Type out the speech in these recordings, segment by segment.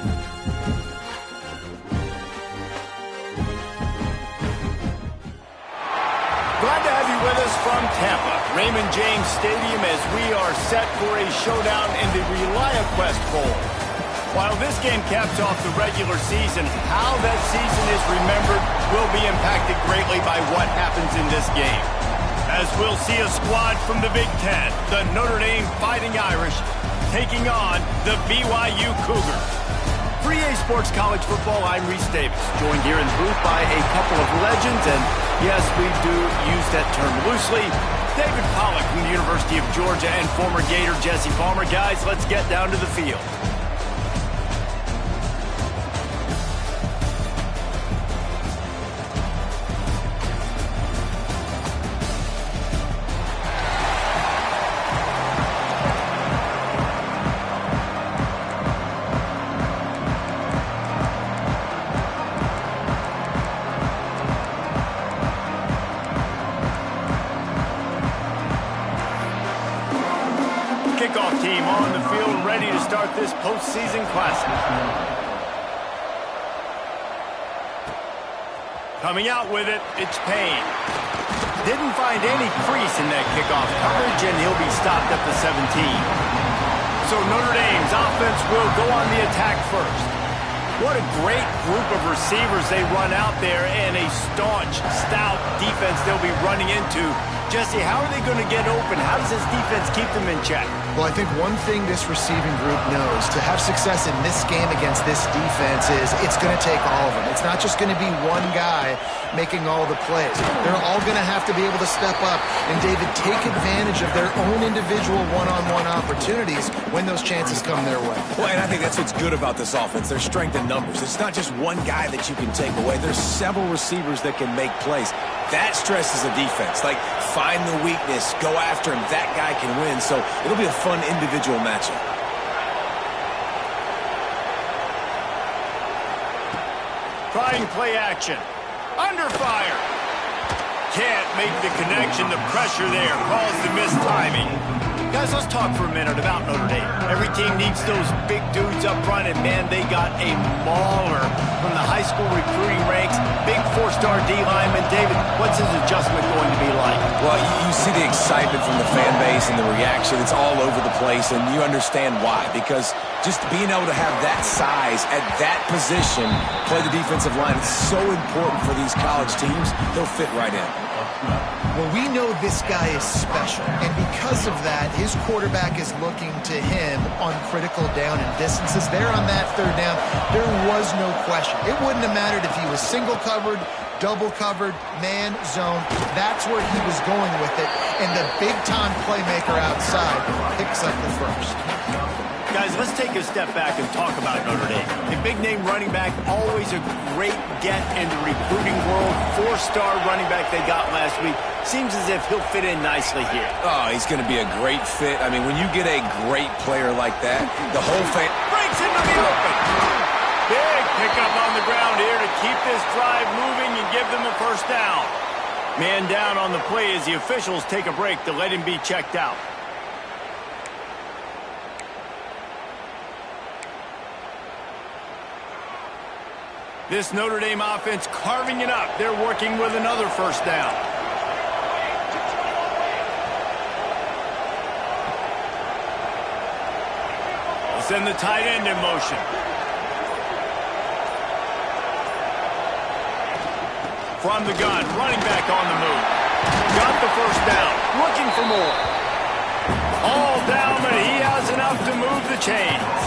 Glad to have you with us from Tampa, Raymond James Stadium, as we are set for a showdown in the ReliaQuest Bowl. While this game caps off the regular season, how that season is remembered will be impacted greatly by what happens in this game. As we'll see a squad from the Big Ten, the Notre Dame Fighting Irish, taking on the BYU Cougars. For EA Sports College Football, I'm Reese Davis, joined here in the booth by a couple of legends, and yes, we do use that term loosely. David Pollack from the University of Georgia and former Gator Jesse Palmer. Guys, let's get down to the field. Kickoff team on the field, ready to start this postseason classic. Coming out with it, it's Payne. Didn't find any crease in that kickoff coverage, and he'll be stopped at the 17. So Notre Dame's offense will go on the attack first. What a great group of receivers they run out there, and a staunch, stout defense they'll be running into. Jesse, how are they going to get open? How does this defense keep them in check? Well, I think one thing this receiving group knows to have success in this game against this defense is it's going to take all of them. It's not just going to be one guy making all the plays. They're all going to have to be able to step up and, David, take advantage of their own individual one-on-one opportunities when those chances come their way. Well, and I think that's what's good about this offense. Their strength in numbers. It's not just one guy that you can take away. There's several receivers that can make plays. That stresses the defense. Like, find the weakness, go after him. That guy can win. So it'll be a fun individual matchup. Trying play action. Under fire. Can't make the connection. The pressure there caused the missed timing. Guys, let's talk for a minute about Notre Dame. Every team needs those big dudes up front, and man, they got a mauler from the high school recruiting ranks. Big four-star D-lineman. David, what's his adjustment going to be like? Well, you see the excitement from the fan base and the reaction. It's all over the place, and you understand why. Because just being able to have that size at that position, play the defensive line, it's so important for these college teams. He'll fit right in. Well, we know this guy is special, and because of that, his quarterback is looking to him on critical down and distances. There on that third down, there was no question. It wouldn't have mattered if he was single covered, double covered, man, zone. That's where he was going with it, and the big-time playmaker outside picks up the first. Guys, let's take a step back and talk about Notre Dame. A big-name running back, always a great get in the recruiting world. Four-star running back they got last week. Seems as if he'll fit in nicely here. Oh, he's going to be a great fit. I mean, when you get a great player like that, the whole fan breaks into the open. Big pickup on the ground here to keep this drive moving and give them a first down. Man down on the play as the officials take a break to let him be checked out. This Notre Dame offense carving it up. They're working with another first down. They'll send the tight end in motion. From the gun, running back on the move. Got the first down, looking for more. All down, but he has enough to move the chains.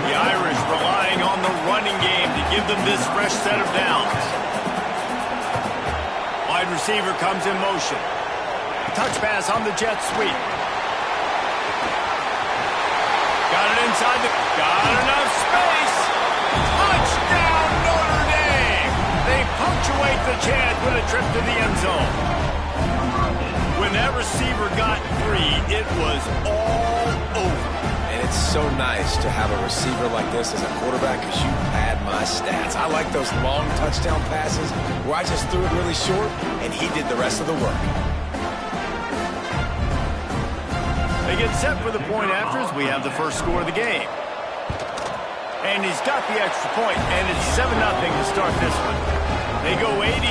The Irish relying on the running game to give them this fresh set of downs. Wide receiver comes in motion. Touch pass on the jet sweep. Got it inside the... Got enough space. Touchdown, Notre Dame. They punctuate the chance with a trip to the end zone. When that receiver got free, it was all over. And it's so nice to have a receiver like this as a quarterback because you pad my stats. I like those long touchdown passes where I just threw it really short and he did the rest of the work. They get set for the point after as we have the first score of the game. And he's got the extra point, and it's 7-0 to start this one. They go 83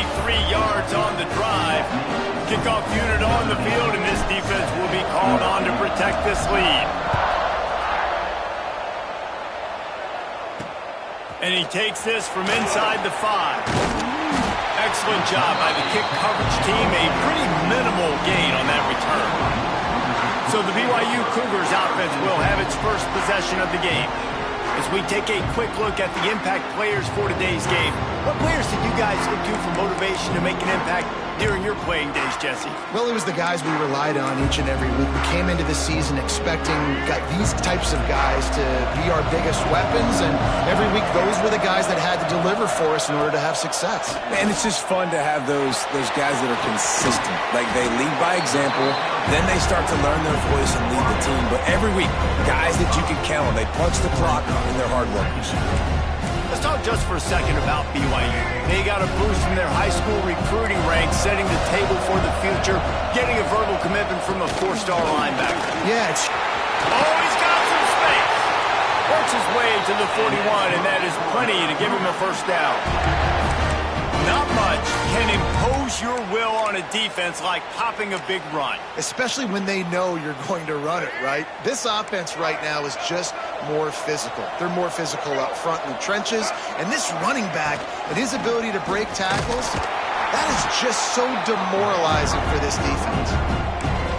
yards on the drive. Kickoff unit on the field, and this defense will be called on to protect this lead. And he takes this from inside the 5. Excellent job by the kick coverage team. A pretty minimal gain on that return. So the BYU Cougars offense will have its first possession of the game. As we take a quick look at the impact players for today's game, what players did you guys look to for motivation to make an impact during your playing days, Jesse? Well, it was the guys we relied on each and every week. We came into the season expecting these types of guys to be our biggest weapons, and every week those were the guys that had to deliver for us in order to have success. And it's just fun to have those guys that are consistent. Like, they lead by example, then they start to learn their voice and lead the team. But every week, guys that you can count on, they punch the clock, and they're hard workers. Let's talk just for a second about BYU. They got a boost from their high school recruiting ranks, setting the table for the future, getting a verbal commitment from a 4-star linebacker. Yeah, it's... Oh, he's got some space. Works his way to the 41, and that is plenty to give him a first down. Not much can impose your will on a defense like popping a big run. Especially when they know you're going to run it, right? This offense right now is just more physical. They're more physical up front in the trenches. And this running back and his ability to break tackles, that is just so demoralizing for this defense.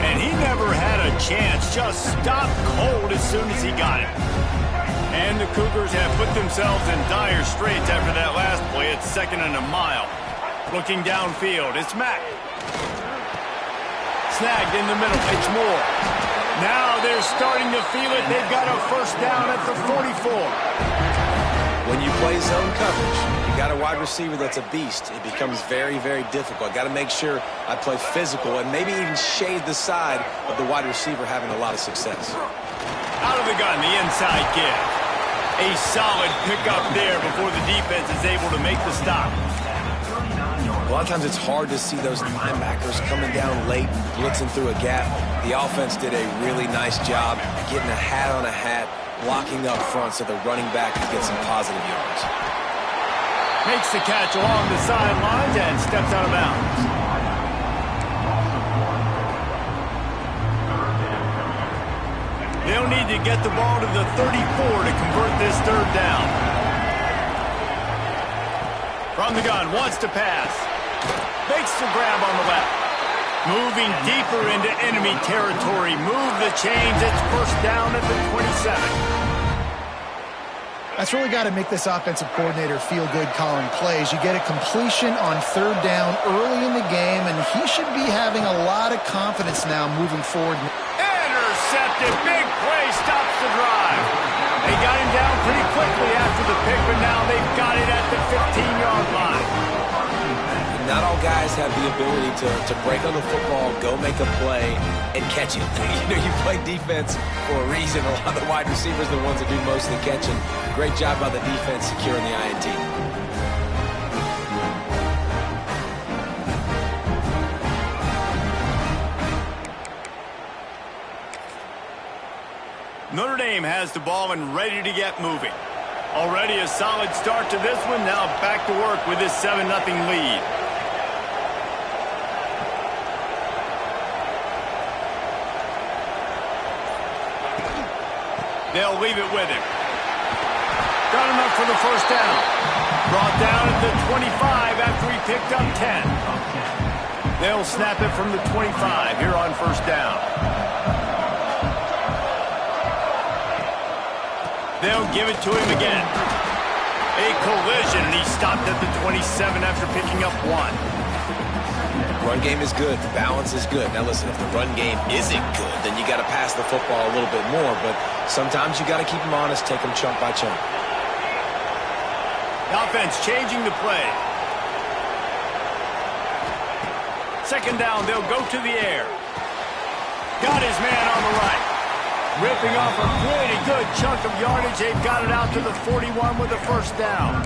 And he never had a chance. Just stopped cold as soon as he got it. And the Cougars have put themselves in dire straits after that last play. It's 2nd and a mile. Looking downfield, it's Mack. Snagged in the middle, it's Moore. Now they're starting to feel it. They've got a first down at the 44. When you play zone coverage, you got a wide receiver that's a beast. It becomes very, very difficult. Got to make sure I play physical and maybe even shade the side of the wide receiver having a lot of success. Out of the gun, the inside give. A solid pickup there before the defense is able to make the stop. A lot of times it's hard to see those linebackers coming down late and blitzing through a gap. The offense did a really nice job getting a hat on a hat, blocking up front so the running back can get some positive yards. Makes the catch along the sidelines and steps out of bounds. They'll need to get the ball to the 34 to convert this third down. From the gun, wants to pass. Makes the grab on the left. Moving deeper into enemy territory. Move the chains. It's first down at the 27. That's really got to make this offensive coordinator feel good calling plays. You get a completion on third down early in the game, and he should be having a lot of confidence now moving forward. Intercepted. Big play stops the drive. They got him down pretty quickly after the pick, but now they've got it at the 15-yard line. Not all guys have the ability to break on the football, go make a play, and catch it. You play defense for a reason. A lot of the wide receivers are the ones that do most of the catching. Great job by the defense securing the INT. Notre Dame has the ball and ready to get moving. Already a solid start to this one. Now back to work with this 7-0 lead. They'll leave it with him. Got enough for the first down. Brought down at the 25 after he picked up 10. They'll snap it from the 25 here on first down. They'll give it to him again. A collision, and he stopped at the 27 after picking up 1. Run game is good. The balance is good. Now listen, if the run game isn't good, then you got to pass the football a little bit more. But sometimes you got to keep them honest, take them chunk by chunk. The offense changing the play. Second down, they'll go to the air. Got his man on the right. Ripping off a pretty good chunk of yardage. They've got it out to the 41 with the first down.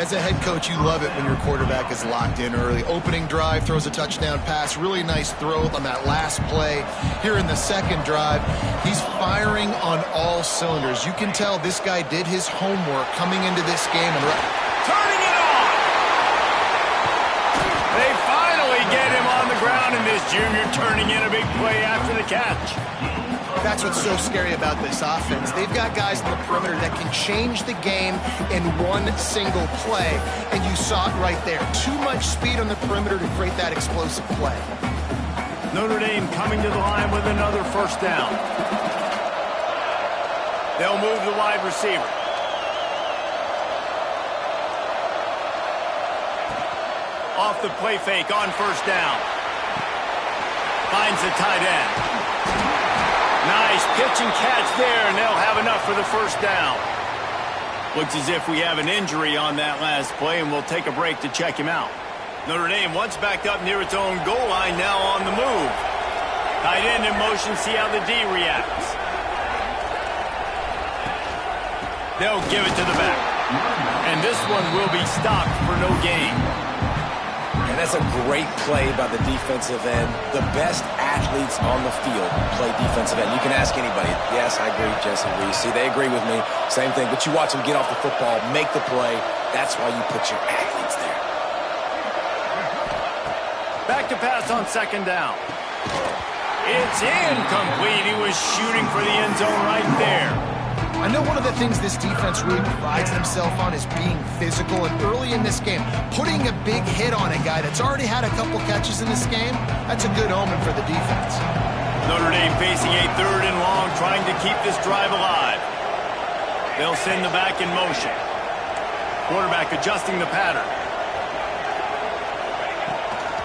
As a head coach, you love it when your quarterback is locked in early. Opening drive, throws a touchdown pass. Really nice throw on that last play. Here in the second drive, he's firing on all cylinders. You can tell this guy did his homework coming into this game. And turning it on! They finally get him on the ground, and this junior turning in a big play after the catch. That's what's so scary about this offense. They've got guys in the perimeter that can change the game in one single play, and you saw it right there. Too much speed on the perimeter to create that explosive play. Notre Dame coming to the line with another first down. They'll move the wide receiver. Off the play fake on first down. Finds the tight end. Nice pitch and catch there, and they'll have enough for the first down. Looks as if we have an injury on that last play, and we'll take a break to check him out. Notre Dame once backed up near its own goal line, now on the move. Tight end in motion, see how the D reacts. They'll give it to the back. And this one will be stopped for no gain. And that's a great play by the defensive end. The best athletes on the field play defensive end. You can ask anybody. Yes, I agree, Jesse Reese. See, they agree with me. Same thing. But you watch them get off the football, make the play. That's why you put your athletes there. Back to pass on second down. It's incomplete. He was shooting for the end zone right there. I know one of the things this defense really prides themselves on is being physical, and early in this game, putting a big hit on a guy that's already had a couple catches in this game, that's a good omen for the defense. Notre Dame facing a third and long, trying to keep this drive alive. They'll send the back in motion. Quarterback adjusting the pattern.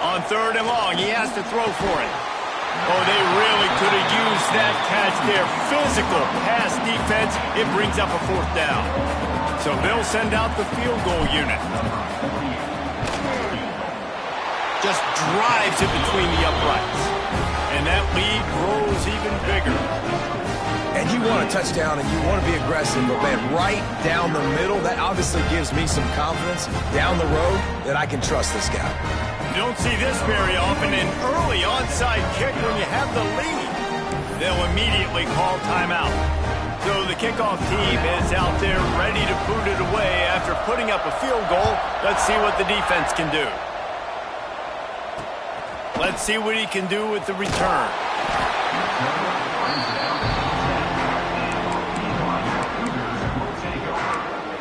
On third and long, he has to throw for it. Oh, they really could have used that catch there. Physical pass defense. It brings up a fourth down. So they'll send out the field goal unit. Just drives it between the uprights. And that lead grows even bigger. And you want a touchdown and you want to be aggressive, but man, right down the middle, that obviously gives me some confidence down the road that I can trust this guy. You don't see this very often, an early onside kick when you have the lead. They'll immediately call timeout. So the kickoff team is out there ready to boot it away after putting up a field goal. Let's see what the defense can do. Let's see what he can do with the return.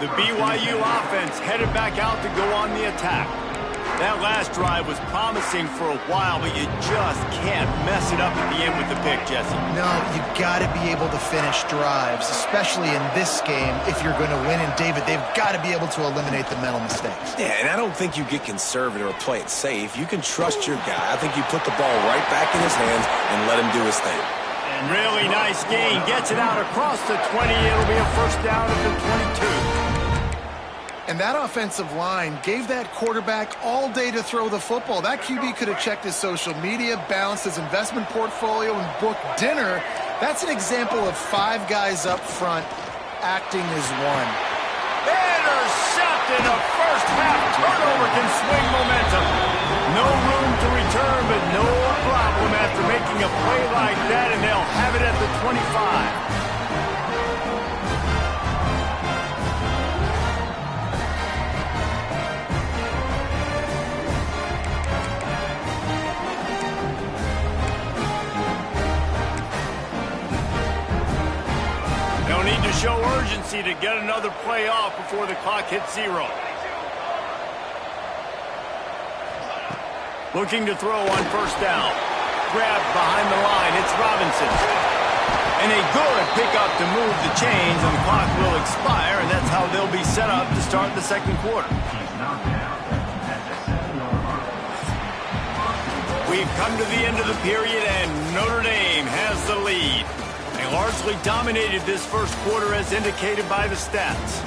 The BYU offense headed back out to go on the attack. That last drive was promising for a while, but you just can't mess it up at the end with the pick, Jesse. No, you got to be able to finish drives, especially in this game if you're going to win. And, David, they've got to be able to eliminate the mental mistakes. Yeah, and I don't think you get conservative or play it safe. You can trust your guy. I think you put the ball right back in his hands and let him do his thing. And really nice gain. Gets it out across the 20. It'll be a first down at the 22. And that offensive line gave that quarterback all day to throw the football. That QB could have checked his social media, balanced his investment portfolio, and booked dinner. That's an example of 5 guys up front acting as one. Intercepted. A first half turnover can swing momentum. No room to return, but no problem after making a play like that, and they'll have it at the 25. Need to show urgency to get another play off before the clock hits 0. Looking to throw on first down. Grabbed behind the line. It's Robinson. And a good pickup to move the chains, and the clock will expire, and that's how they'll be set up to start the second quarter. We've come to the end of the period, and Notre Dame has the lead. They largely dominated this first quarter as indicated by the stats.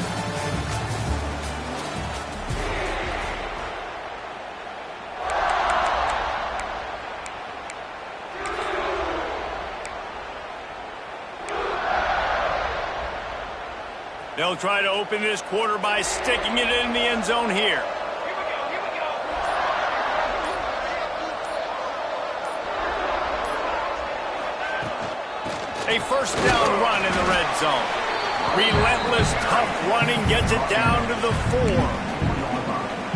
They'll try to open this quarter by sticking it in the end zone here. A first down run in the red zone. Relentless, tough running gets it down to the 4.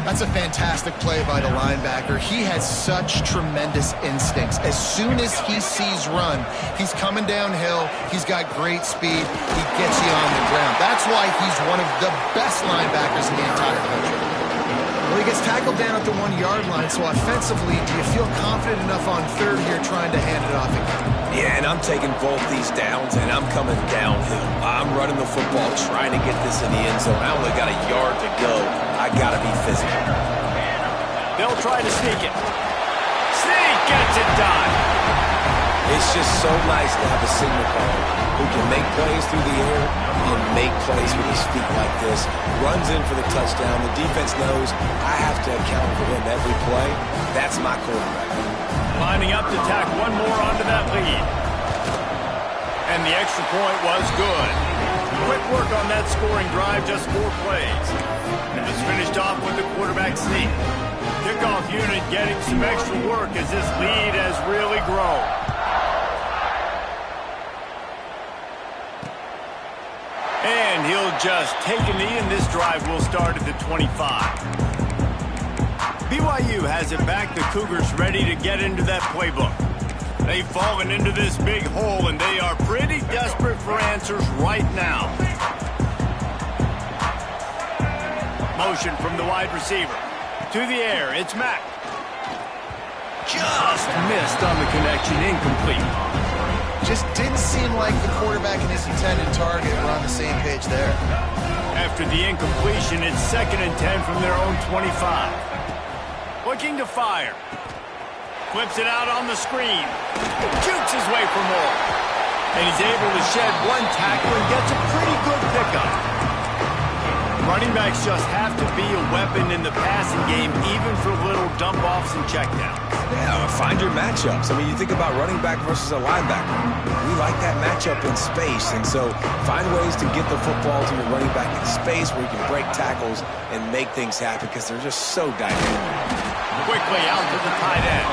That's a fantastic play by the linebacker. He has such tremendous instincts. As soon as he sees run, he's coming downhill. He's got great speed. He gets you on the ground. That's why he's one of the best linebackers in the entire country. Well, he gets tackled down at the 1-yard line, so offensively, do you feel confident enough on third here trying to hand it off again? Yeah, and I'm taking both these downs, and I'm coming downhill. I'm running the football, trying to get this in the end zone. I only got a yard to go. I got to be physical. They'll try to sneak it. Sneak gets it done. It's just so nice to have a signal caller who can make plays through the air and make plays with his feet like this. Runs in for the touchdown. The defense knows I have to account for him every play. That's my quarterback. Lining up to tack one more onto that lead. And the extra point was good. Quick work on that scoring drive, just 4 plays. It was finished off with the quarterback sneak. Kickoff unit getting some extra work as this lead has really grown. And he'll just take a knee, and this drive will start at the 25. BYU has it back. The Cougars ready to get into that playbook. They've fallen into this big hole, and they are pretty desperate for answers right now. Motion from the wide receiver. To the air, it's Mack. Just missed on the connection, incomplete. Just didn't seem like the quarterback and his intended target were on the same page there. After the incompletion, it's 2nd and 10 from their own 25. Looking to fire. Flips it out on the screen. Jukes his way for more. And he's able to shed one tackle and gets a pretty good pickup. Running backs just have to be a weapon in the passing game, even for little dump-offs and checkdowns. Yeah, find your matchups. I mean, you think about running back versus a linebacker. We like that matchup in space, and so find ways to get the football to your running back in space where you can break tackles and make things happen because they're just so dynamic. Quickly out to the tight end.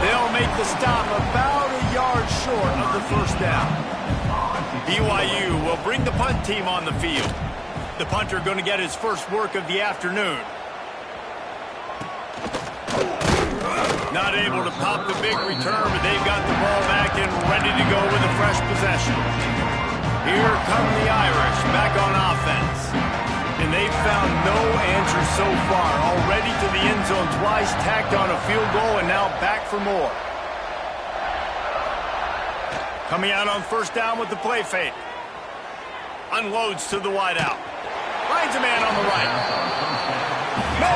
They'll make the stop about a yard short of the first down. BYU will bring the punt team on the field. The punter going to get his first work of the afternoon. Not able to pop the big return, but they've got the ball back and ready to go with a fresh possession. Here come the Irish back on offense. And they've found no answer so far. Already to the end zone twice, tacked on a field goal, and now back for more. Coming out on first down with the play fake. Unloads to the wideout. Finds a man on the right.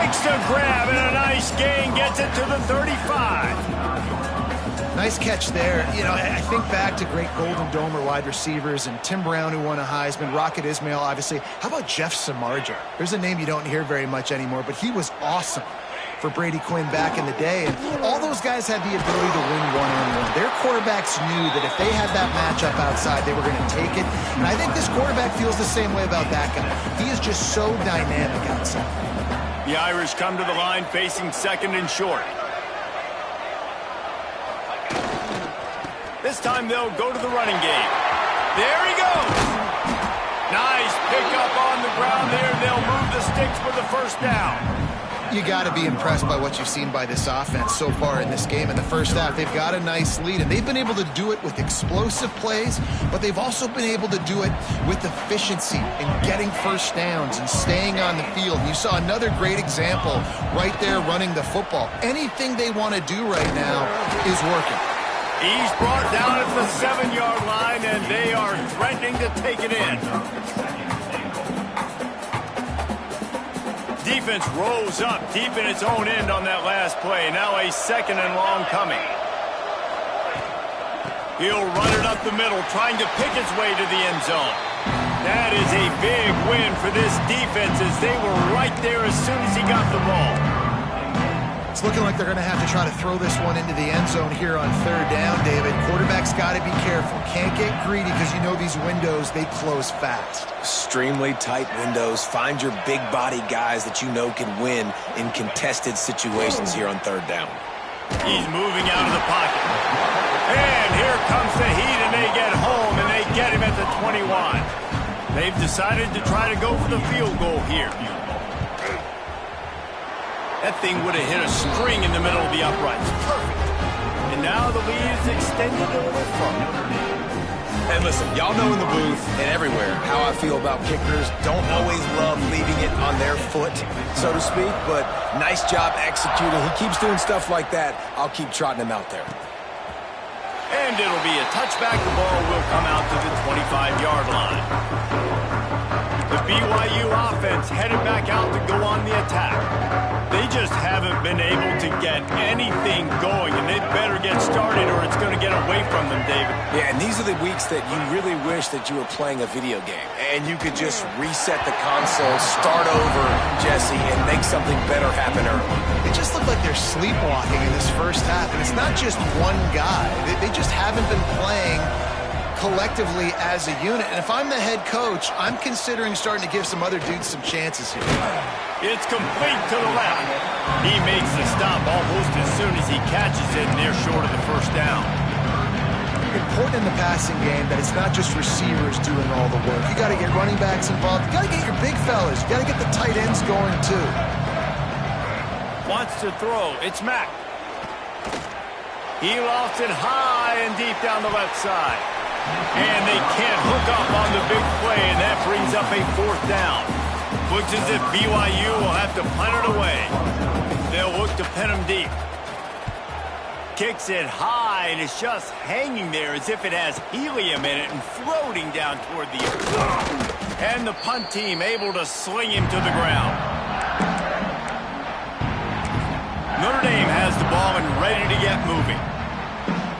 Makes the grab, and a nice gain gets it to the 35. Nice catch there. You know, I think back to great Golden Domer wide receivers and Tim Brown, who won a Heisman, Rocket Ismail, obviously. How about Jeff Samardzija? There's a name you don't hear very much anymore, but he was awesome for Brady Quinn back in the day. And all those guys had the ability to win one-on-one. Their quarterbacks knew that if they had that matchup outside, they were going to take it. And I think this quarterback feels the same way about that guy. He is just so dynamic outside. The Irish come to the line facing 2nd and short. This time they'll go to the running game. There he goes. Nice pickup on the ground there. They'll move the sticks for the first down. You got to be impressed by what you've seen by this offense so far in this game. In the first half, they've got a nice lead, and they've been able to do it with explosive plays, but they've also been able to do it with efficiency and getting first downs and staying on the field. You saw another great example right there running the football. Anything they want to do right now is working. He's brought down at the 7-yard line, and they are threatening to take it in. Defense rose up deep in its own end on that last play. Now a 2nd and long coming. He'll run it up the middle, trying to pick its way to the end zone. That is a big win for this defense as they were right there as soon as he got the ball. It's looking like they're going to have to try to throw this one into the end zone here on third down, David. Quarterback's got to be careful. Can't get greedy because you know these windows, they close fast. Extremely tight windows. Find your big body guys that you know can win in contested situations here on third down. He's moving out of the pocket. And here comes the heat, and they get home, and they get him at the 21. They've decided to try to go for the field goal here. That thing would have hit a string in the middle of the uprights. Perfect. And now the lead is extended a little further. And listen, y'all know in the booth and everywhere how I feel about kickers. Don't always love leaving it on their foot, so to speak, but nice job executing. He keeps doing stuff like that. I'll keep trotting him out there. And it'll be a touchback. The ball will come out to the 25-yard line. The BYU offense headed back out to go on the attack. They just haven't been able to get anything going, and they better get started or it's going to get away from them, David. Yeah, and these are the weeks that you really wish that you were playing a video game and you could just reset the console, start over, Jesse, and make something better happen early. It just looked like they're sleepwalking in this first half, and it's not just one guy. They just haven't been playing collectively as a unit. And if I'm the head coach, I'm considering starting to give some other dudes some chances here. It's complete to the left. He makes the stop almost as soon as he catches it, and they're short of the first down. Important in the passing game that it's not just receivers doing all the work. You got to get running backs involved. You got to get your big fellas. You got to get the tight ends going too. Wants to throw. It's Mack. He lofts it high and deep down the left side. And they can't hook up on the big play, and that brings up a fourth down. Looks as if BYU will have to punt it away. They'll look to pin him deep. Kicks it high, and it's just hanging there as if it has helium in it and floating down toward the earth. And the punt team able to sling him to the ground. Notre Dame has the ball and ready to get moving.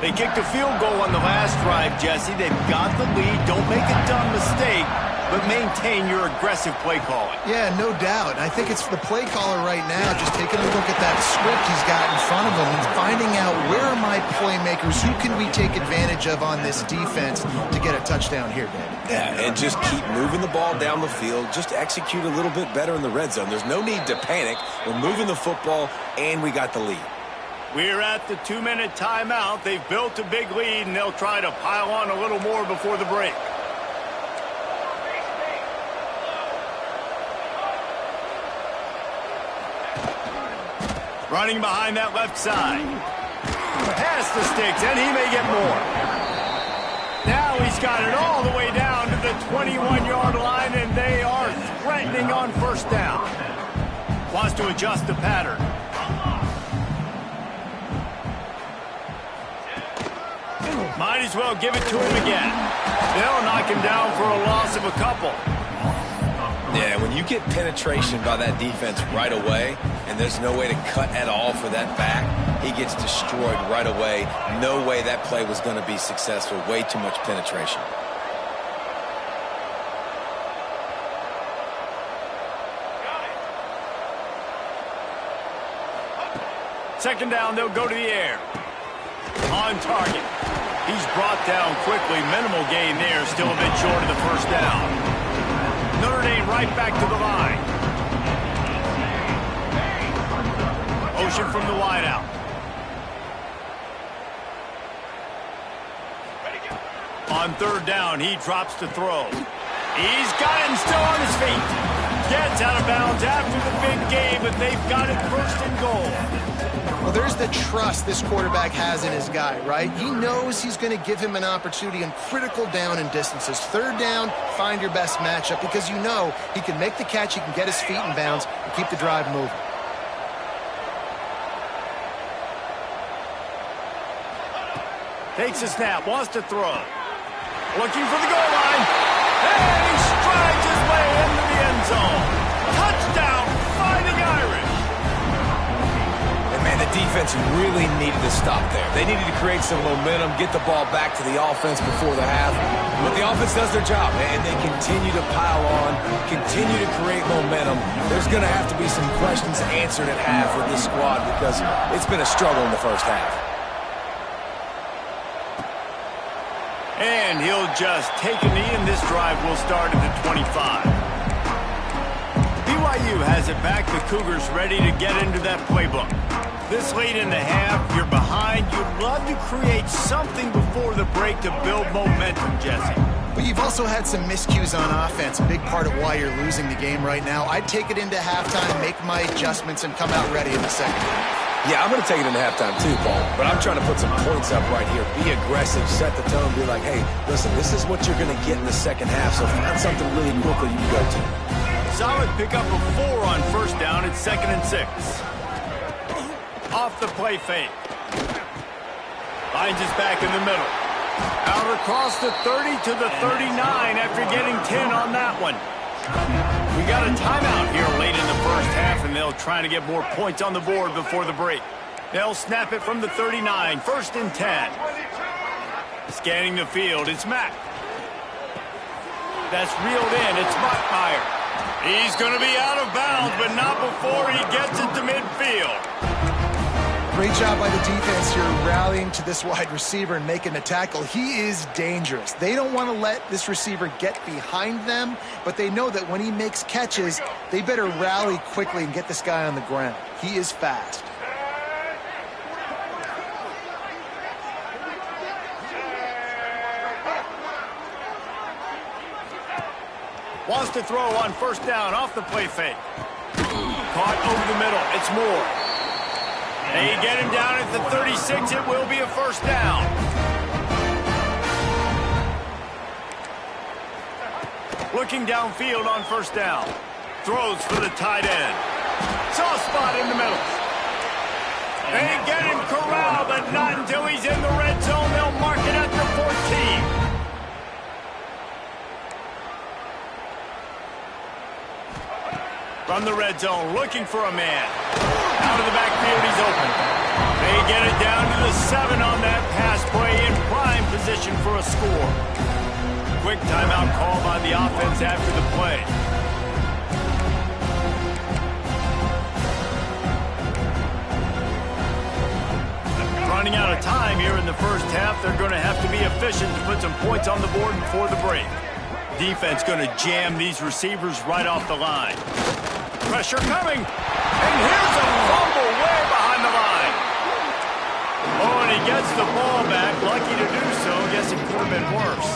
They kicked a field goal on the last drive, Jesse. They've got the lead. Don't make a dumb mistake, but maintain your aggressive play calling. Yeah, no doubt. I think it's the play caller right now just taking a look at that script he's got in front of him and finding out where are my playmakers, who can we take advantage of on this defense to get a touchdown here, David. Yeah, and just keep moving the ball down the field. Just execute a little bit better in the red zone. There's no need to panic. We're moving the football, and we got the lead. We're at the 2-minute timeout. They've built a big lead, and they'll try to pile on a little more before the break. Running behind that left side. Past the sticks, and he may get more. Now he's got it all the way down to the 21-yard line, and they are threatening on first down. Wants to adjust the pattern. Might as well give it to him again. They'll knock him down for a loss of a couple. Yeah, when you get penetration by that defense right away, and there's no way to cut at all for that back, he gets destroyed right away. No way that play was going to be successful. Way too much penetration. Second down, they'll go to the air. On target. He's brought down quickly. Minimal gain there. Still a bit short of the first down. Notre Dame right back to the line. Motion from the wideout. On third down, he drops to throw. He's got it and still on his feet. Gets out of bounds after the big game, but they've got it first and goal. Well, there's the trust this quarterback has in his guy, right? He knows he's going to give him an opportunity on critical down and distances. Third down, find your best matchup because you know he can make the catch, he can get his feet in bounds, and keep the drive moving. Takes a snap, wants to throw. Looking for the goal line. And he strides his way into the end zone. Touchdown, Fighting Irish. And man, the defense defense really needed to stop there. They needed to create some momentum, get the ball back to the offense before the half. But the offense does their job, and they continue to pile on, continue to create momentum. There's going to have to be some questions answered at half with this squad because it's been a struggle in the first half. And he'll just take a knee, and this drive will start at the 25. BYU has it back. The Cougars ready to get into that playbook. This late in the half, you're behind. You'd love to create something before the break to build momentum, Jesse. But you've also had some miscues on offense, a big part of why you're losing the game right now. I'd take it into halftime, make my adjustments, and come out ready in the second half. Yeah, I'm going to take it into halftime too, Paul. But I'm trying to put some points up right here. Be aggressive, set the tone, be like, hey, listen, this is what you're going to get in the second half, so find something really quickly you can go to. Solid pickup of 4 on first down. It's 2nd and 6. Off the play fake. Finds his back in the middle. Out across the 30 to the 39 after getting 10 on that one. We got a timeout here late in the first half, and they'll try to get more points on the board before the break. They'll snap it from the 39, 1st and 10. Scanning the field, it's Mack. That's reeled in, it's Buckmeyer. He's going to be out of bounds, but not before he gets it to midfield. Great job by the defense here rallying to this wide receiver and making the tackle. He is dangerous. They don't want to let this receiver get behind them, but they know that when he makes catches, they better rally quickly and get this guy on the ground. He is fast. Wants to throw on first down off the play fake. Caught over the middle. It's Moore. They get him down at the 36. It will be a first down. Looking downfield on first down. Throws for the tight end. Soft spot in the middle. They get him corralled, but not until he's in the red zone. They'll mark it at the 14. From the red zone, looking for a man. Out of the backfield, he's open. They get it down to the 7 on that pass play in prime position for a score. Quick timeout call by the offense after the play. Running out of time here in the first half. They're going to have to be efficient to put some points on the board before the break. Defense going to jam these receivers right off the line. Pressure coming. And here's a fumble way behind the line. Oh, and he gets the ball back. Lucky to do so. Guess it could have been worse.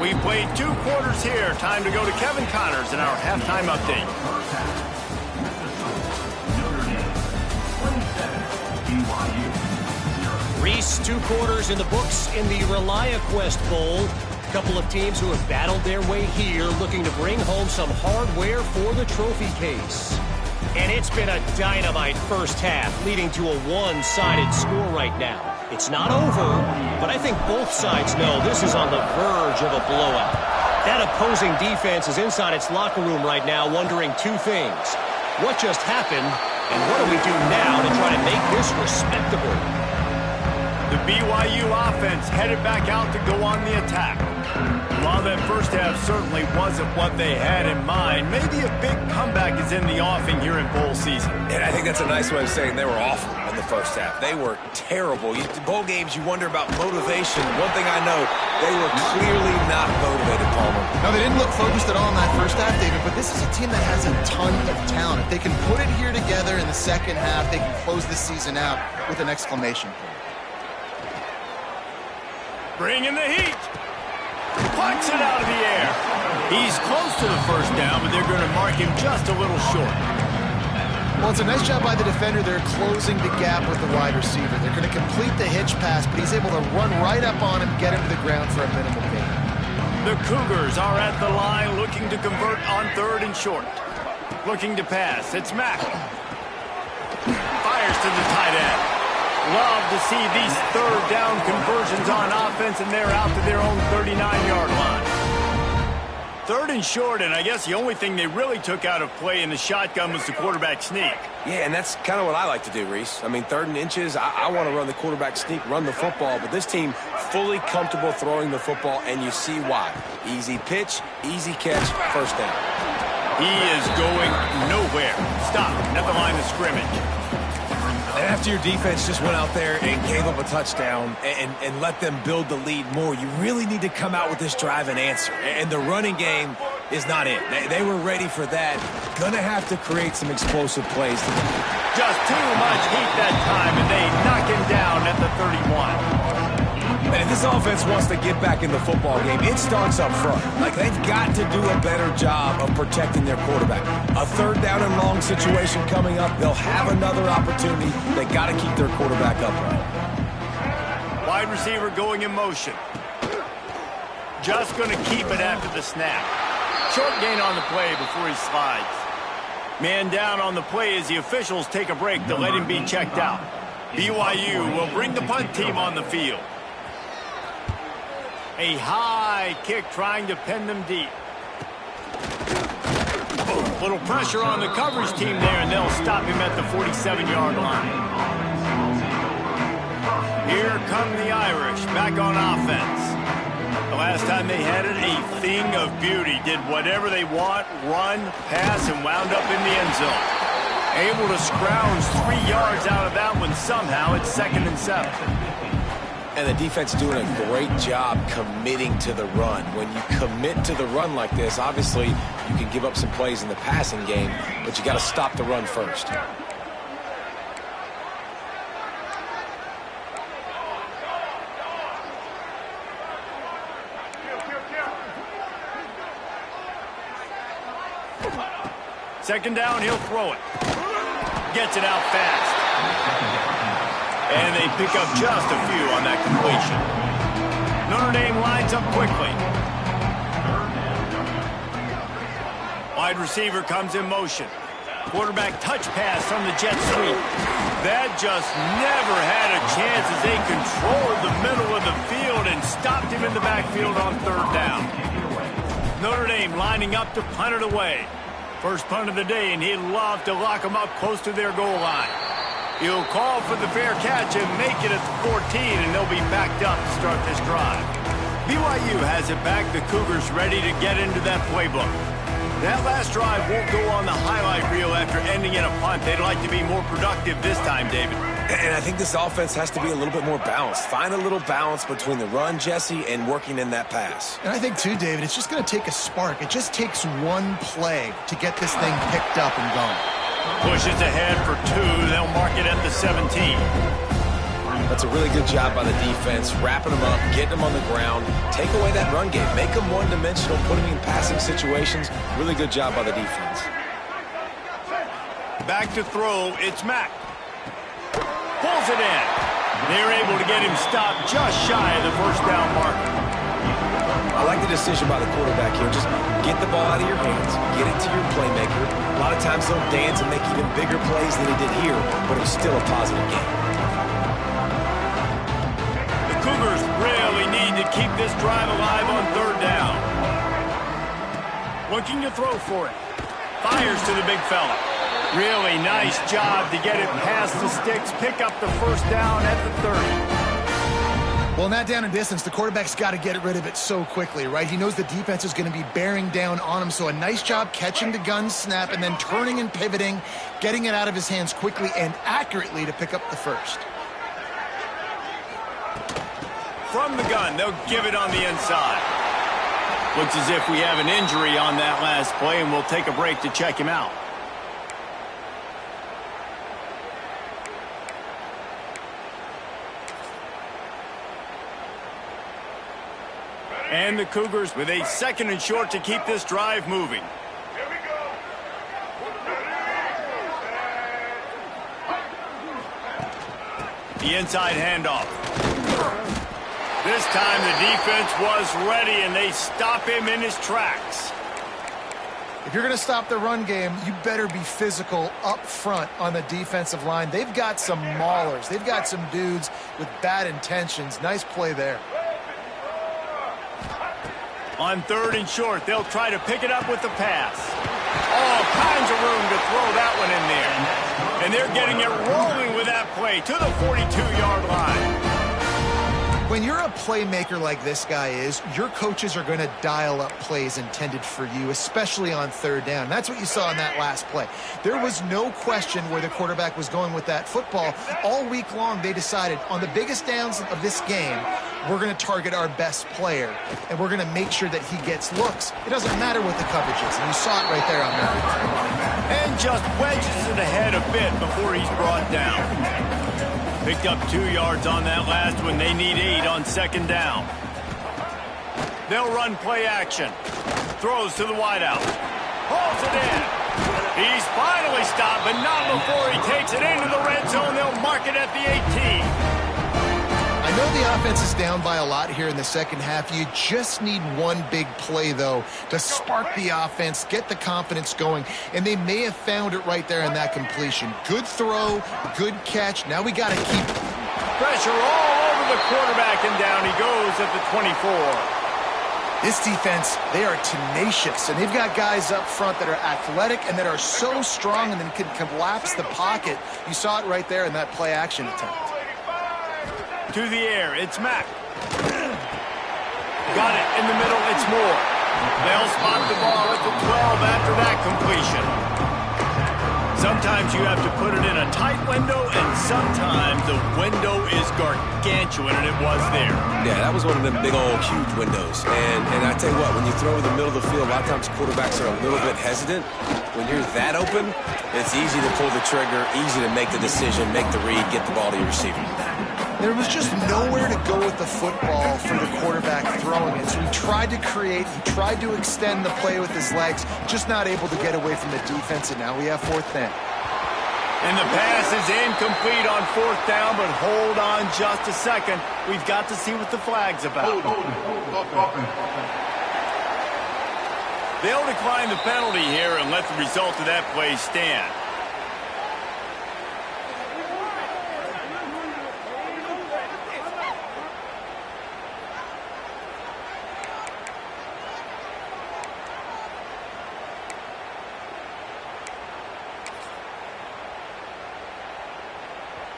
We played 2 quarters here. Time to go to Kevin Connors in our halftime update. Reese, 2 quarters in the books in the ReliaQuest Bowl. A couple of teams who have battled their way here, looking to bring home some hardware for the trophy case. And it's been a dynamite first half, leading to a one-sided score right now. It's not over, but I think both sides know this is on the verge of a blowout. That opposing defense is inside its locker room right now, wondering 2 things. What just happened, and what do we do now to try to make this respectable? The BYU offense headed back out to go on the attack. While that first half certainly wasn't what they had in mind, maybe a big comeback is in the offing here in bowl season. And I think that's a nice way of saying they were awful in the first half. They were terrible. Bowl games, you wonder about motivation. One thing I know, they were clearly not motivated, Palmer. No, they didn't look focused at all in that first half, David, but this is a team that has a ton of talent. If they can put it here together in the second half, they can close the season out with an exclamation point. Bring in the heat. Plucks it out of the air. He's close to the first down, but they're going to mark him just a little short. Well, it's a nice job by the defender. They're closing the gap with the wide receiver. They're going to complete the hitch pass, but he's able to run right up on him, get him to the ground for a minimal gain. The Cougars are at the line looking to convert on 3rd and short. Looking to pass. It's Mack. Fires to the tight end. Love to see these 3rd down conversions on offense, and they're out to their own 39-yard line. 3rd and short, and I guess the only thing they really took out of play in the shotgun was the quarterback sneak. Yeah, and that's kind of what I like to do, Reese. I mean, 3rd and inches, I want to run the quarterback sneak, run the football, but this team fully comfortable throwing the football, and you see why. Easy pitch, easy catch, first down. He is going nowhere. Stop at the line of scrimmage. And after your defense just went out there and gave up a touchdown and let them build the lead more, you really need to come out with this drive and answer. And the running game is not it. They were ready for that. Gonna have to create some explosive plays. Just too much heat that time, and they knock him down at the 31. And if this offense wants to get back in the football game, it starts up front. Like, they've got to do a better job of protecting their quarterback. A 3rd down and long situation coming up. They'll have another opportunity. They got to keep their quarterback upright. Wide receiver going in motion. Just going to keep it after the snap. Short gain on the play before he slides. Man down on the play as the officials take a break to let him be checked out. BYU will bring the punt team on the field. A high kick trying to pin them deep. Little pressure on the coverage team there, and they'll stop him at the 47-yard line. Here come the Irish back on offense. The last time they had it, a thing of beauty. Did whatever they want, run, pass, and wound up in the end zone. Able to scrounge 3 yards out of that one somehow. It's 2nd and 7. And the defense doing a great job committing to the run. When you commit to the run like this, obviously you can give up some plays in the passing game, but you got to stop the run first. Second down, he'll throw it. Gets it out fast. And they pick up just a few on that completion. Notre Dame lines up quickly. Wide receiver comes in motion. Quarterback touch pass on the jet sweep. That just never had a chance as they controlled the middle of the field and stopped him in the backfield on 3rd down. Notre Dame lining up to punt it away. First punt of the day, and he'd love to lock them up close to their goal line. He'll call for the fair catch and make it at the 14, and they'll be backed up to start this drive. BYU has it back. The Cougars ready to get into that playbook. That last drive won't go on the highlight reel after ending in a punt. They'd like to be more productive this time, David. And I think this offense has to be a little bit more balanced. Find a little balance between the run, Jesse, and working in that pass. And I think, too, David, it's just going to take a spark. It just takes one play to get this thing picked up and going. Pushes ahead for 2. They'll mark it at the 17. That's a really good job by the defense, wrapping them up, getting them on the ground, take away that run game, make them one-dimensional, put them in passing situations. Really good job by the defense. Back to throw, it's Mack. Pulls it in. They're able to get him stopped just shy of the 1st down marker. I like the decision by the quarterback here. Just get the ball out of your hands, get it to your playmaker. A lot of times he'll dance and make even bigger plays than he did here, but it was still a positive game. The Cougars really need to keep this drive alive on 3rd down. Looking to throw for it. Fires to the big fella. Really nice job to get it past the sticks, pick up the 1st down at the 30. Well, in that down and distance, the quarterback's got to get rid of it so quickly, right? He knows the defense is going to be bearing down on him, so a nice job catching the gun snap and then turning and pivoting, getting it out of his hands quickly and accurately to pick up the 1st. From the gun, they'll give it on the inside. Looks as if we have an injury on that last play, and we'll take a break to check him out. And the Cougars with a 2nd and short to keep this drive moving. Here we go. The inside handoff. This time the defense was ready, and they stop him in his tracks. If you're going to stop the run game, you better be physical up front on the defensive line. They've got some maulers. They've got some dudes with bad intentions. Nice play there. On 3rd and short, they'll try to pick it up with the pass. All kinds of room to throw that one in there. And they're getting it rolling with that play to the 42-yard line. When you're a playmaker like this guy is, your coaches are going to dial up plays intended for you, especially on 3rd down. That's what you saw in that last play. There was no question where the quarterback was going with that football. All week long, they decided on the biggest downs of this game, we're going to target our best player, and we're going to make sure that he gets looks. It doesn't matter what the coverage is, and you saw it right there on that. And just wedges it ahead a bit before he's brought down. Picked up 2 yards on that last one. They need 8 on 2nd down. They'll run play action. Throws to the wideout. Hauls it in. He's finally stopped, but not before he takes it into the red zone. They'll mark it at the 18. I know the offense is down by a lot here in the second half. You just need one big play, though, to spark the offense, get the confidence going, and they may have found it right there in that completion. Good throw, good catch. Now we got to keep pressure all over the quarterback, and down he goes at the 24. This defense, they are tenacious, and they've got guys up front that are athletic and that are so strong and then can collapse the pocket. You saw it right there in that play action attempt. To the air, it's Mack. Got it in the middle, it's Moore. They'll spot the ball at the 12 after that completion. Sometimes you have to put it in a tight window, and sometimes the window is gargantuan, and it was there. Yeah, that was one of them big old huge windows. And I tell you what, when you throw in the middle of the field, a lot of times quarterbacks are a little bit hesitant. When you're that open, it's easy to pull the trigger, easy to make the decision, make the read, get the ball to your receiver. There was just nowhere to go with the football for the quarterback throwing it. So he tried to create, he tried to extend the play with his legs, just not able to get away from the defense, and now we have 4th down. And the pass is incomplete on 4th down, but hold on just a second. We've got to see what the flag's about. They'll decline the penalty here and let the result of that play stand.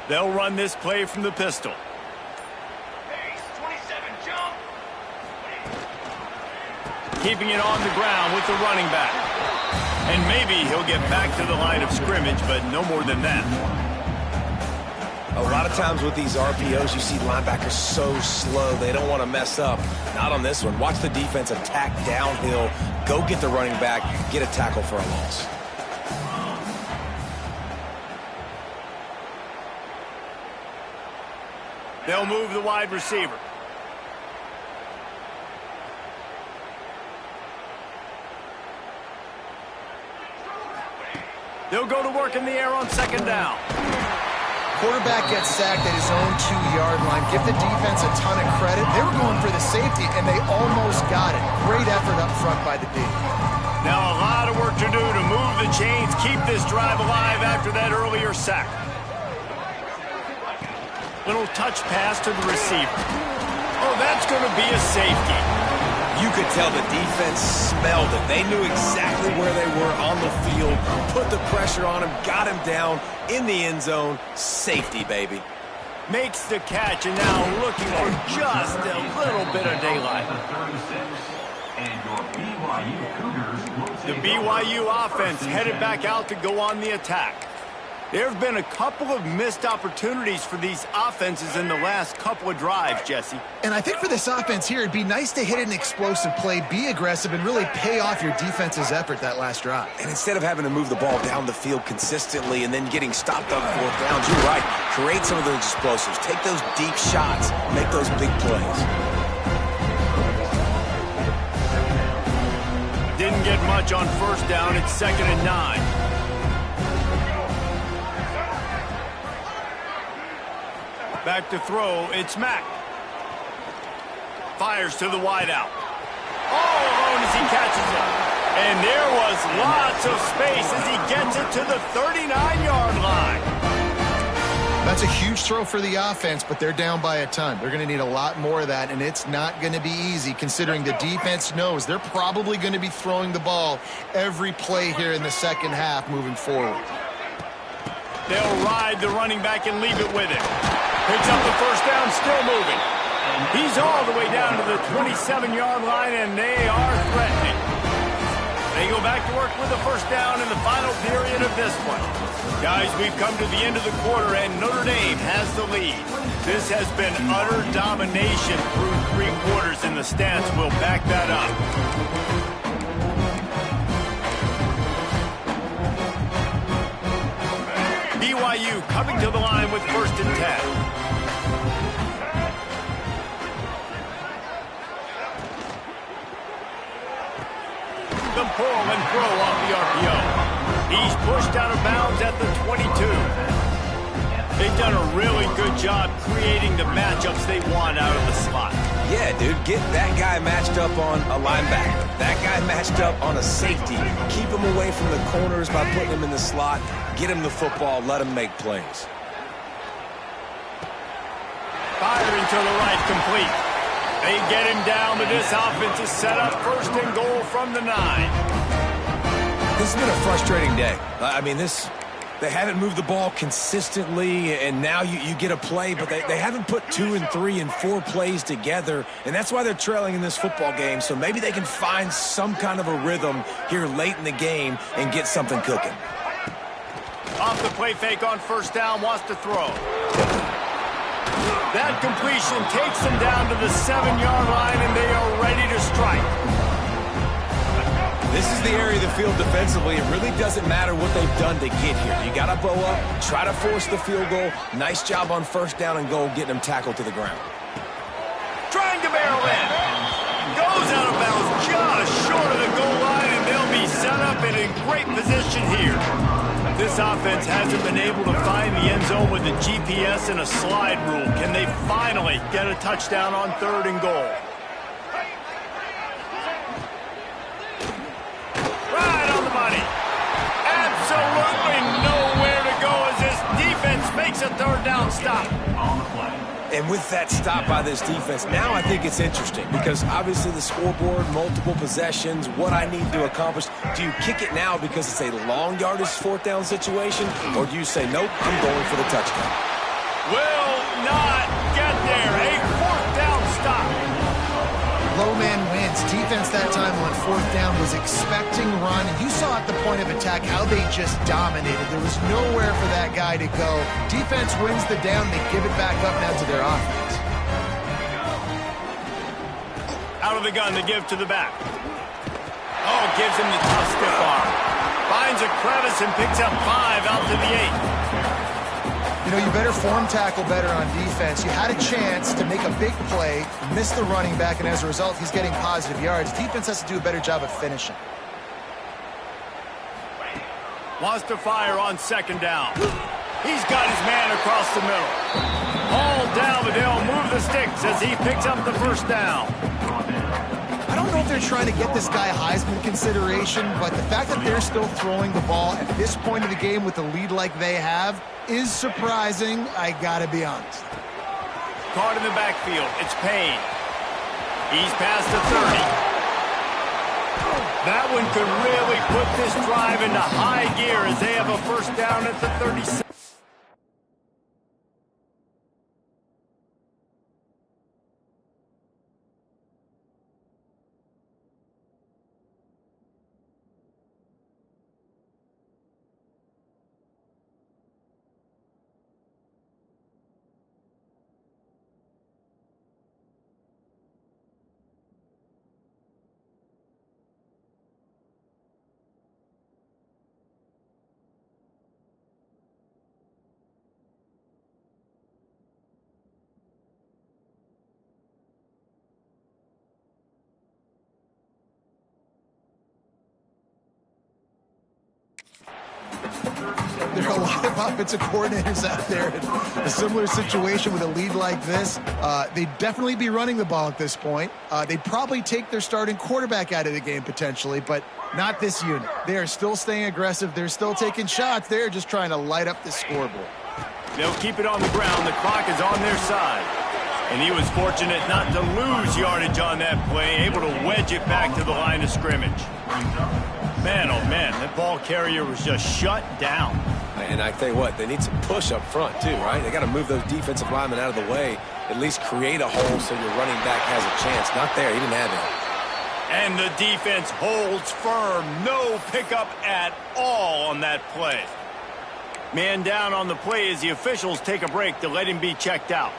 They'll run this play from the pistol. Keeping it on the ground with the running back. And maybe he'll get back to the line of scrimmage, but no more than that. A lot of times with these RPOs, you see linebackers so slow, they don't want to mess up. Not on this one. Watch the defense attack downhill, go get the running back, get a tackle for a loss. They'll move the wide receiver. They'll go to work in the air on 2nd down. Quarterback gets sacked at his own 2-yard line. Give the defense a ton of credit. They were going for the safety, and they almost got it. Great effort up front by the D. Now a lot of work to do to move the chains, keep this drive alive after that earlier sack. Little touch pass to the receiver. Oh, that's going to be a safety. You could tell the defense smelled it. They knew exactly where they were on the field, put the pressure on him, got him down in the end zone. Safety, baby. Makes the catch, and now looking for just a little bit of daylight. The BYU offense headed back out to go on the attack. There have been a couple of missed opportunities for these offenses in the last couple of drives, Jesse. And I think for this offense here, it'd be nice to hit an explosive play, be aggressive, and really pay off your defense's effort that last drive. And instead of having to move the ball down the field consistently and then getting stopped on 4th downs, you're right. Create some of those explosives. Take those deep shots. Make those big plays. Didn't get much on 1st down. It's 2nd and 9. Back to throw, it's Mack. Fires to the wideout. All alone as he catches it. And there was lots of space as he gets it to the 39-yard line. That's a huge throw for the offense, but they're down by a ton. They're going to need a lot more of that, and it's not going to be easy considering the defense knows they're probably going to be throwing the ball every play here in the second half moving forward. They'll ride the running back and leave it with him. Picks up the first down, still moving. He's all the way down to the 27-yard line, and they are threatening. They go back to work with the first down in the final period of this one. Guys, we've come to the end of the quarter, and Notre Dame has the lead. This has been utter domination through 3 quarters, and the stats will back that up. BYU coming to the line with 1st and 10. The pull and throw off the RPO. He's pushed out of bounds at the 22. They've done a really good job creating the matchups they want out of the slot. Yeah, dude, get that guy matched up on a linebacker. That guy matched up on a safety. Keep him away from the corners by putting him in the slot. Get him the football. Let him make plays. Firing to the right, complete. They get him down, but this offense is set up 1st and goal from the 9. This has been a frustrating day. I mean, they haven't moved the ball consistently, and now you get a play, but they haven't put 2 and 3 and 4 plays together, and that's why they're trailing in this football game. So maybe they can find some kind of a rhythm here late in the game and get something cooking. Off the play fake on 1st down, wants to throw. That completion takes them down to the 7-yard line, and they are ready to strike. This is the area of the field defensively. It really doesn't matter what they've done to get here. You got to bow up, try to force the field goal. Nice job on 1st down and goal, getting them tackled to the ground. Trying to barrel in. Goes out of bounds just short of the goal line, and they'll be set up and in great position here. This offense hasn't been able to find the end zone with the GPS and a slide rule. Can they finally get a touchdown on 3rd and goal? Right on the money. Absolutely nowhere to go as this defense makes a 3rd down stop. And with that stop by this defense, now I think it's interesting because obviously the scoreboard, multiple possessions, what I need to accomplish. Do you kick it now because it's a long yardage 4th down situation, or do you say, nope, I'm going for the touchdown? Will not get there. A 4th down stop. Low man wins. Defense that time on 4th down was expecting run. You saw at the point of attack how they just dominated. There was nowhere for that guy to go. Defense wins the down. They give it back up now to their offense. Out of the gun, they give to the back. Oh, gives him the tough stiff arm. Finds a crevice and picks up 5 out to the 8. You know, you better form tackle better on defense. You had a chance to make a big play, miss the running back, and as a result, he's getting positive yards. Defense has to do a better job of finishing. Wants to fire on 2nd down. He's got his man across the middle. Hauled down, but they'll move the sticks as he picks up the 1st down. I don't know if they're trying to get this guy Heisman consideration, but the fact that they're still throwing the ball at this point of the game with a lead like they have is surprising, I gotta be honest. Caught in the backfield, it's Payne. He's past the 30. That one could really put this drive into high gear as they have a 1st down at the 37. There are a lot of offensive coordinators out there in a similar situation with a lead like this. They'd definitely be running the ball at this point. They'd probably take their starting quarterback out of the game potentially, but not this unit. They are still staying aggressive. They're still taking shots. They're just trying to light up the scoreboard. They'll keep it on the ground. The clock is on their side. And he was fortunate not to lose yardage on that play, able to wedge it back to the line of scrimmage. Man, oh man, that ball carrier was just shut down. And I tell you what, they need some push up front too, right? They got to move those defensive linemen out of the way, at least create a hole so your running back has a chance. Not there, he didn't have it. And the defense holds firm. No pickup at all on that play. Man down on the play as the officials take a break to let him be checked out.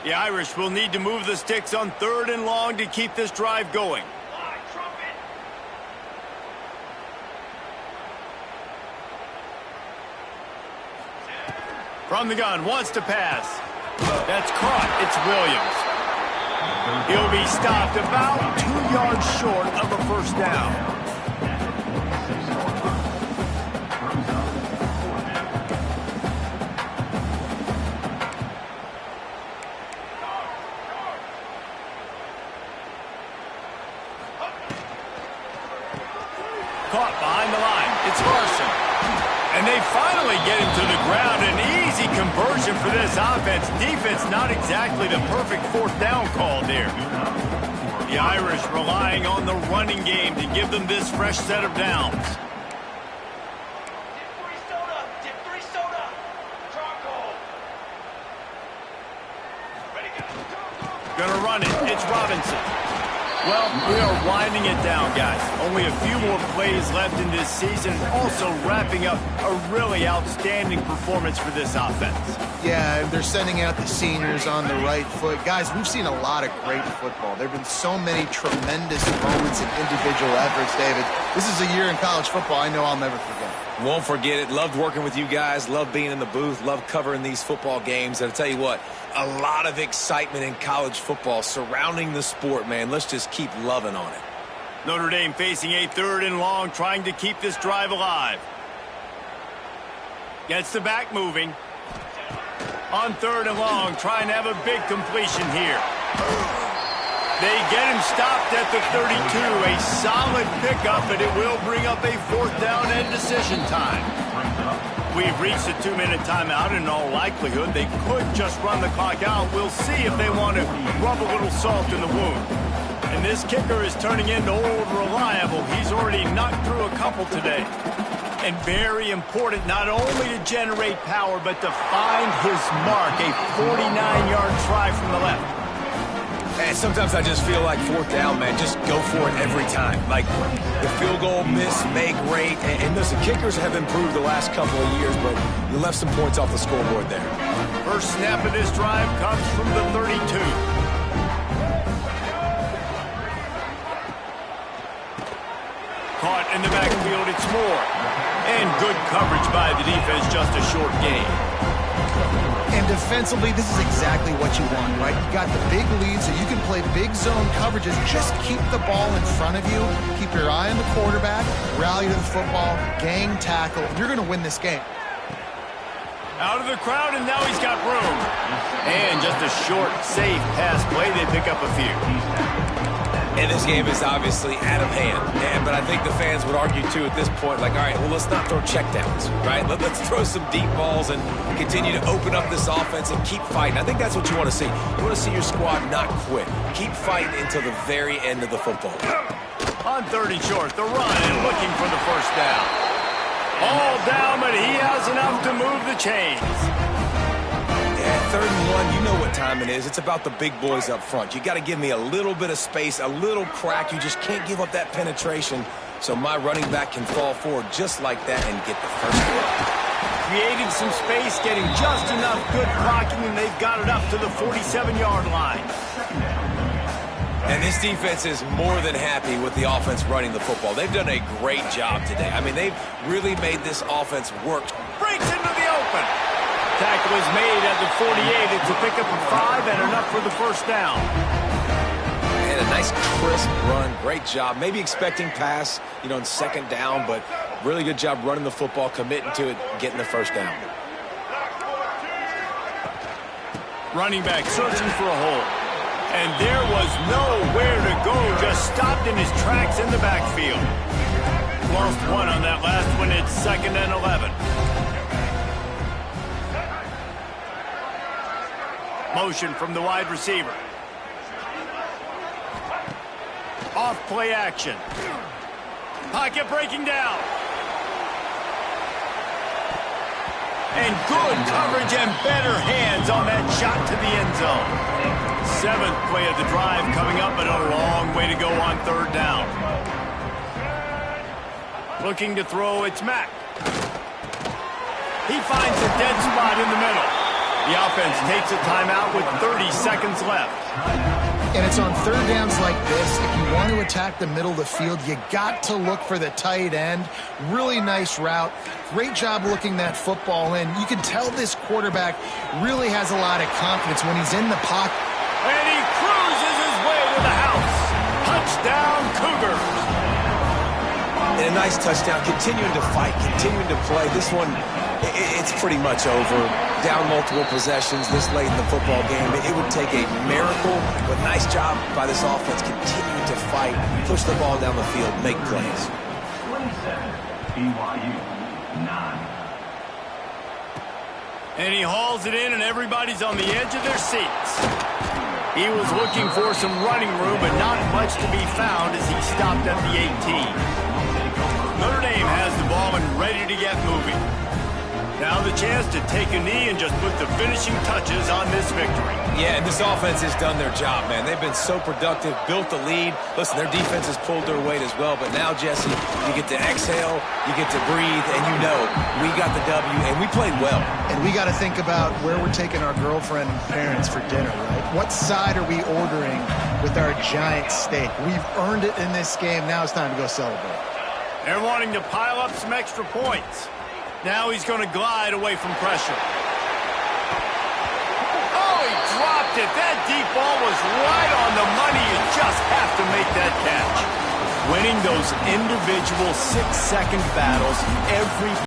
The Irish will need to move the sticks on 3rd and long to keep this drive going. From the gun, wants to pass. That's caught. It's Williams. He'll be stopped about 2 yards short of a first down. Caught behind the line. It's Larson. And they finally get him to the ground. An easy conversion for this offense. Defense not exactly the perfect 4th down call there. The Irish relying on the running game to give them this fresh set of downs. Gonna run it. It's Robinson. Well, we are winding it down, guys. Only a few more plays left in this season. Also wrapping up a really outstanding performance for this offense. Yeah, they're sending out the seniors on the right foot. Guys, we've seen a lot of great football. There have been so many tremendous moments and individual efforts, David. This is a year in college football I know I'll never forget. Won't forget it. Loved working with you guys. Loved being in the booth. Loved covering these football games. And I'll tell you what, a lot of excitement in college football surrounding the sport, man. Let's just keep loving on it. Notre Dame facing a 3rd and long, trying to keep this drive alive. Gets the back moving. On 3rd and long, trying to have a big completion here. They get him stopped at the 32. A solid pickup, but it will bring up a 4th down and decision time. We've reached a 2-minute timeout. In all likelihood, they could just run the clock out. We'll see if they want to rub a little salt in the wound. And this kicker is turning into old reliable. He's already knocked through a couple today. And very important, not only to generate power, but to find his mark. A 49-yard try from the left. And sometimes I just feel like 4th down, man, just go for it every time. Like the field goal miss, make rate. And listen, kickers have improved the last couple of years, but you left some points off the scoreboard there. First snap of this drive comes from the 32. Caught in the backfield, it's Moore. And good coverage by the defense, just a short gain. And defensively, this is exactly what you want, right? You got the big lead, so you can play big zone coverages. Just keep the ball in front of you. Keep your eye on the quarterback. Rally to the football. Gang tackle. You're going to win this game. Out of the crowd, and now he's got room. And just a short, safe pass play. They pick up a few. And this game is obviously out of hand. But I think the fans would argue, too, at this point, like, all right, well, let's not throw checkdowns, right? Let's throw some deep balls and continue to open up this offense and keep fighting. I think that's what you want to see. You want to see your squad not quit. Keep fighting until the very end of the football. On 3rd and short, the run and looking for the first down. All down, but he has enough to move the chains. Yeah, 3rd and 1, you know what time it is. It's about the big boys up front. You got to give me a little bit of space, a little crack. You just can't give up that penetration so my running back can fall forward just like that and get the first down. Creating some space, getting just enough good blocking, and they've got it up to the 47-yard line. And this defense is more than happy with the offense running the football. They've done a great job today. I mean, they've really made this offense work. Breaks into the open. Tackle is made at the 48. It's a pickup of 5 and enough for the first down. And a nice crisp run. Great job. Maybe expecting pass, you know, in 2nd down, but really good job running the football, committing to it, getting the first down. Running back searching for a hole. And there was nowhere to go. Just stopped in his tracks in the backfield. Lost one on that last one. It's 2nd and 11. Motion from the wide receiver. Off play action. Pocket breaking down. And good coverage and better hands on that shot to the end zone. 7th play of the drive coming up, but a long way to go on 3rd down. Looking to throw, it's Mack. He finds a dead spot in the middle. The offense takes a timeout with 30 seconds left. And it's on 3rd downs like this. If you want to attack the middle of the field, you got to look for the tight end. Really nice route. Great job looking that football in. You can tell this quarterback really has a lot of confidence when he's in the pocket. And he cruises his way to the house. Touchdown, Cougars. And a nice touchdown, continuing to fight, continuing to play. This one, it's pretty much over. Down multiple possessions this late in the football game. It would take a miracle, but nice job by this offense continuing to fight, push the ball down the field, make plays. 27, BYU, 9. And he hauls it in, and everybody's on the edge of their seats. He was looking for some running room, but not much to be found as he stopped at the 18. Notre Dame has the ball and ready to get moving. Now the chance to take a knee and just put the finishing touches on this victory. Yeah, and this offense has done their job, man. They've been so productive, built the lead. Listen, their defense has pulled their weight as well, but now, Jesse, you get to exhale, you get to breathe, and you know we got the W, and we played well. And we got to think about where we're taking our girlfriend and parents for dinner, right? What side are we ordering with our giant steak? We've earned it in this game. Now it's time to go celebrate. They're wanting to pile up some extra points. Now he's going to glide away from pressure. Oh, he dropped it. That deep ball was right on the money. You just have to make that catch. Winning those individual 6-second battles every